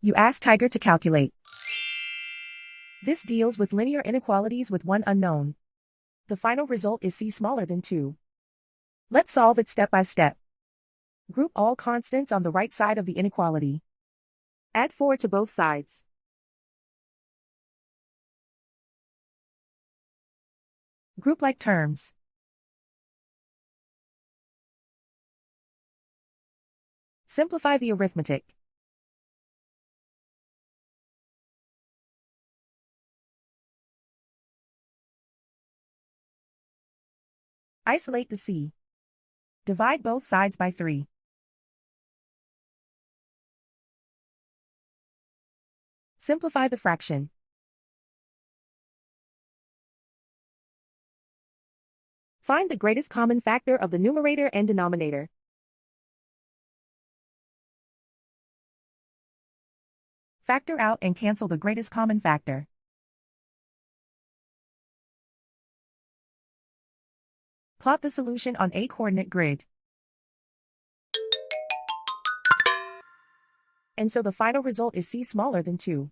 You ask Tiger to calculate. This deals with linear inequalities with one unknown. The final result is c smaller than 2. Let's solve it step by step. Group all constants on the right side of the inequality. Add 4 to both sides. Group like terms. Simplify the arithmetic. Isolate the c. Divide both sides by 3. Simplify the fraction. Find the greatest common factor of the numerator and denominator. Factor out and cancel the greatest common factor. Plot the solution on a coordinate grid. And so the final result is c smaller than 2.